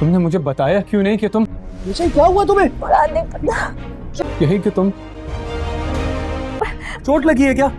तुमने मुझे बताया क्यों नहीं कि तुम निशा क्या हुआ तुम्हें? नहीं पता। यही कि तुम चोट लगी है क्या?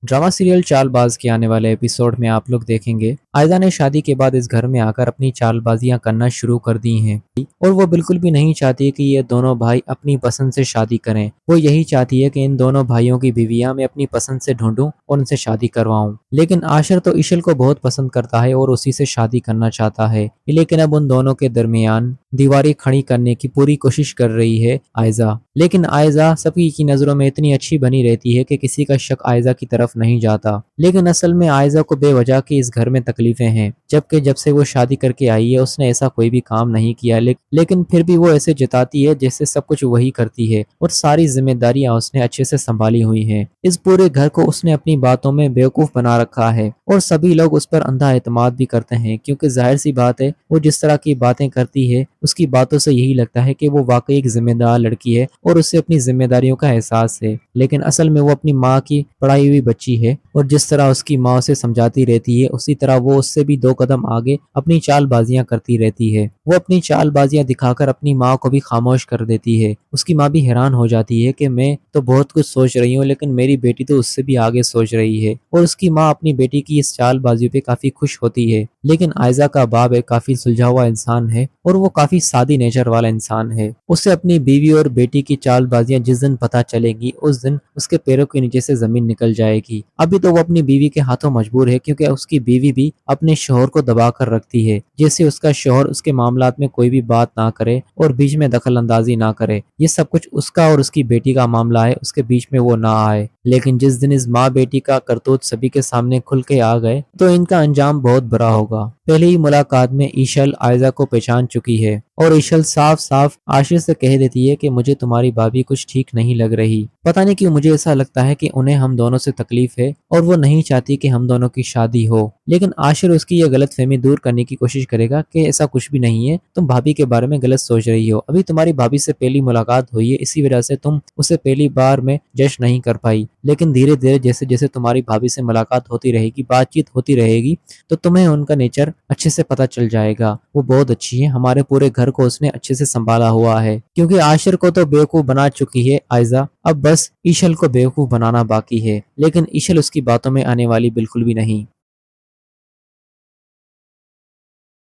ड्रामा सीरियल चालबाज के आने वाले एपिसोड में आप लोग देखेंगे आयजा ने शादी के बाद इस घर में आकर अपनी चालबाजियां करना शुरू कर दी हैं और वो बिल्कुल भी नहीं चाहती कि ये दोनों भाई अपनी पसंद से शादी करें। वो यही चाहती है कि इन दोनों भाइयों की बीवियां मैं अपनी पसंद से ढूंढूं और उनसे शादी करवाऊं। लेकिन आशर तो इशल को बहुत पसंद करता है और उसी से शादी करना चाहता है। लेकिन अब उन दोनों के दरमियान दीवारें खड़ी करने की पूरी कोशिश कर रही है आयजा। लेकिन आयजा सभी की नजरों में इतनी अच्छी बनी रहती है कि किसी का शक आयजा की तरफ नहीं जाता। लेकिन असल में आयजा को बेवजह की इस घर में तकलीफें हैं, जबकि जब से वो शादी करके आई है उसने ऐसा कोई भी काम नहीं किया। लेकिन फिर भी वो ऐसे जताती है जैसे सब कुछ वही करती है और सारी जिम्मेदारियां उसने अच्छे से संभाली हुई हैं। इस पूरे घर को उसने अपनी बातों में बेवकूफ बना रखा है और सभी लोग उस पर अंधा एतमाद भी करते हैं, क्योंकि जाहिर सी बात है वो जिस तरह की बातें करती है उसकी बातों से यही लगता है कि वो वाकई एक जिम्मेदार लड़की है और उसे अपनी जिम्मेदारियों का एहसास है। लेकिन असल में वो अपनी माँ की पढ़ाई हुई बच्ची है और जिस तरह उसकी माँ उसे समझाती रहती है उसी तरह वो उससे भी 2 कदम आगे अपनी चालबाजियां करती रहती है। वो अपनी चालबाजियां दिखाकर अपनी माँ को भी खामोश कर देती है। उसकी माँ भी हैरान हो जाती है कि मैं तो बहुत कुछ सोच रही हूँ लेकिन मेरी बेटी तो उससे भी आगे सोच रही है। और उसकी माँ अपनी बेटी की इस चालबाजी पे काफी खुश होती है। लेकिन आयजा का बाप एक काफी सुलझा हुआ इंसान है और वो काफी सादी नेचर वाला इंसान है। उसे अपनी बीवी और बेटी की चालबाजियां जिस दिन पता चलेंगी उस दिन उसके पैरों के नीचे से जमीन निकल जाएगी। अभी तो वो अपनी बीवी के हाथों मजबूर है, क्योंकि उसकी बीवी भी अपने शोहर को दबा कर रखती है, जैसे उसका शोहर उसके मामलात में कोई भी बात ना करे और बीच में दखल अंदाजी ना करे। ये सब कुछ उसका और उसकी बेटी का मामला है, उसके बीच में वो ना आए। लेकिन जिस दिन इस माँ बेटी का करतूत सभी के सामने खुल के आ गए तो इनका अंजाम बहुत बुरा होगा। पहले ही मुलाकात में ईशल आयजा को पहचान चुकी है और ईशल साफ साफ आशिर से कह देती है कि मुझे तुम्हारी भाभी कुछ ठीक नहीं लग रही। पता नहीं क्यों मुझे ऐसा लगता है कि उन्हें हम दोनों से तकलीफ है और वो नहीं चाहती कि हम दोनों की शादी हो। लेकिन आशिर उसकी ये गलतफहमी दूर करने की कोशिश करेगा कि ऐसा कुछ भी नहीं है, तुम भाभी के बारे में गलत सोच रही हो। अभी तुम्हारी भाभी से पहली मुलाकात हुई है, इसी वजह से तुम उसे पहली बार में जश्न नहीं कर पाई। लेकिन धीरे धीरे जैसे जैसे तुम्हारी भाभी से मुलाकात होती रहेगी, बातचीत होती रहेगी, तो तुम्हें उनका नेचर अच्छे से पता चल जाएगा। वो बहुत अच्छी है, हमारे पूरे घर को उसने अच्छे से संभाला हुआ है। क्योंकि आशिर को तो बेवकूफ बना चुकी है आयजा, अब बस ईशल को बेवकूफ बनाना बाकी है। लेकिन ईशल उसकी बातों में आने वाली बिल्कुल भी नहीं।